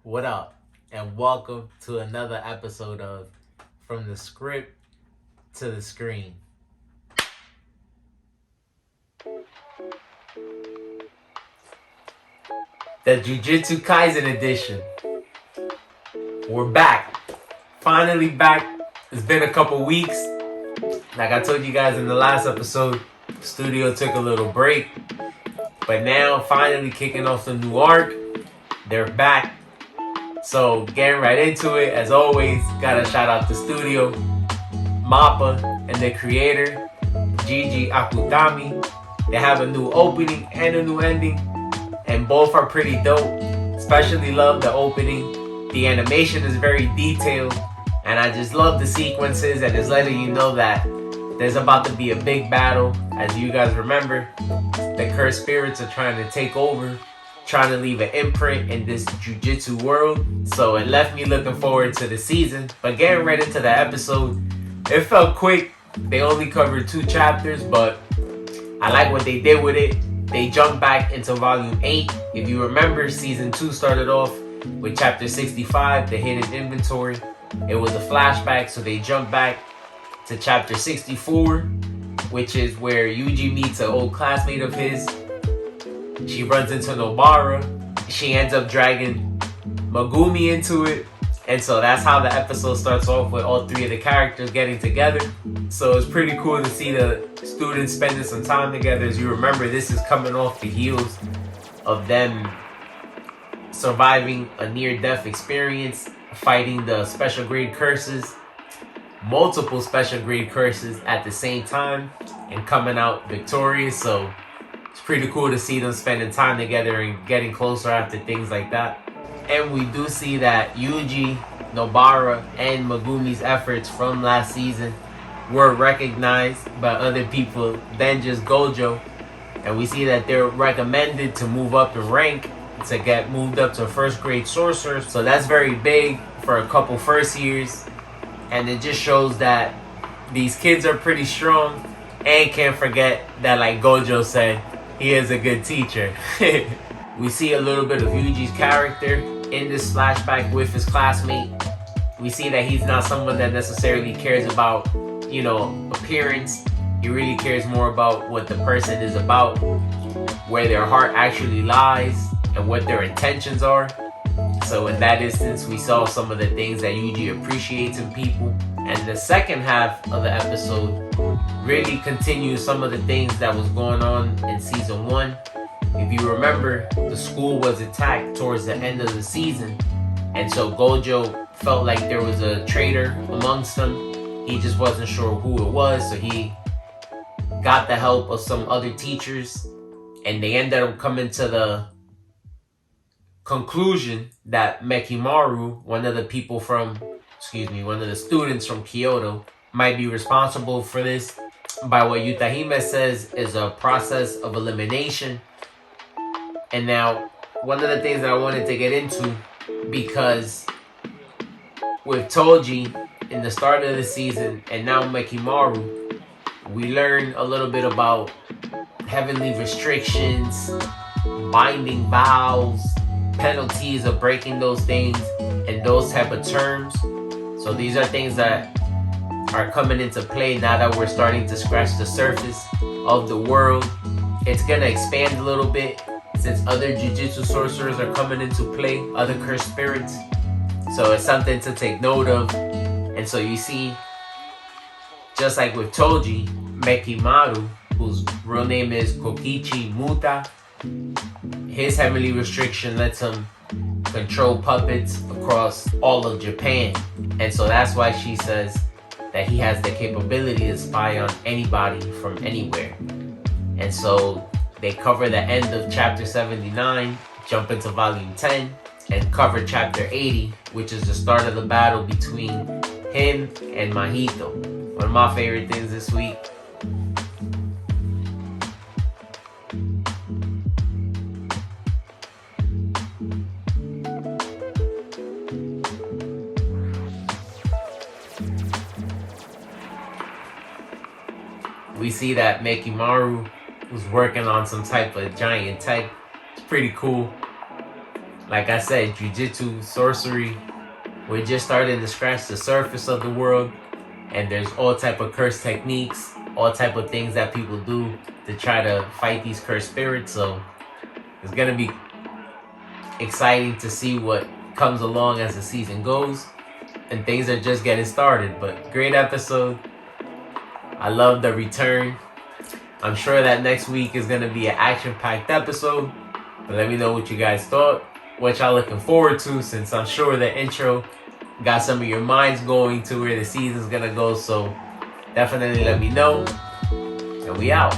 What up? And welcome to another episode of From the Script to the Screen. The Jujutsu Kaisen edition. We're back. Finally back. It's been a couple weeks. Like I told you guys in the last episode, studio took a little break. But now, finally kicking off the new arc. They're back. So, getting right into it, as always, gotta shout out the studio, Mappa, and the creator, Gege Akutami. They have a new opening and a new ending, and both are pretty dope. Especially love the opening. The animation is very detailed, and I just love the sequences, and it's letting you know that there's about to be a big battle. As you guys remember, the cursed spirits are trying to take over, trying to leave an imprint in this jujitsu world. So it left me looking forward to the season. But getting right into the episode, it felt quick. They only covered 2 chapters, but I like what they did with it. They jumped back into volume 8. If you remember, season 2 started off with chapter 65, the hidden inventory. It was a flashback, so they jumped back to chapter 64, which is where Yuji meets an old classmate of his. She runs into Nobara. She ends up dragging Megumi into it. And so that's how the episode starts off, with all 3 of the characters getting together. So it's pretty cool to see the students spending some time together. As you remember, this is coming off the heels of them surviving a near-death experience, fighting the special grade curses, multiple special grade curses at the same time, and coming out victorious. So it's pretty cool to see them spending time together and getting closer after things like that. And we do see that Yuji, Nobara, and Megumi's efforts from last season were recognized by other people than just Gojo. And we see that they're recommended to move up in rank, to get moved up to first grade sorcerer. So that's very big for a couple first years. And it just shows that these kids are pretty strong. And can't forget that, like Gojo said, he is a good teacher. We see a little bit of Yuji's character in this flashback with his classmate. We see that he's not someone that necessarily cares about, appearance. He really cares more about what the person is about, where their heart actually lies, and what their intentions are. So in that instance, we saw some of the things that Yuji appreciates in people. And the second half of the episode really continues some of the things that was going on in season 1. If you remember, the school was attacked towards the end of the season. And so Gojo felt like there was a traitor amongst them. He just wasn't sure who it was. So he got the help of some other teachers. And they ended up coming to the conclusion that Mekimaru, one of the students from Kyoto, might be responsible for this by what Yutahime says is a process of elimination. And now, one of the things that I wanted to get into, because with Toji in the start of the season and now Mekimaru, we learn a little bit about heavenly restrictions, binding vows, penalties of breaking those things, and those type of terms. So these are things that are coming into play now that we're starting to scratch the surface of the world. It's gonna expand a little bit since other jujutsu sorcerers are coming into play, other cursed spirits. So it's something to take note of. And so you see, just like with Toji, Mekimaru, whose real name is Kokichi Muta, his heavenly restriction lets him control puppets across all of Japan. And so that's why she says that he has the capability to spy on anybody from anywhere. And so they cover the end of chapter 79, jump into volume 10, and cover chapter 80, which is the start of the battle between him and Mahito. One of my favorite things this week. We see that Mekimaru was working on some type of giant tech. It's pretty cool. Like I said, jujitsu, sorcery, we're just starting to scratch the surface of the world, and there's all type of curse techniques, all type of things that people do to try to fight these cursed spirits. So it's gonna be exciting to see what comes along as the season goes, and things are just getting started. But great episode. I love the return. I'm sure that next week is gonna be an action-packed episode, but let me know what you guys thought, what y'all looking forward to, since I'm sure the intro got some of your minds going to where the season's gonna go. So definitely let me know, and we out.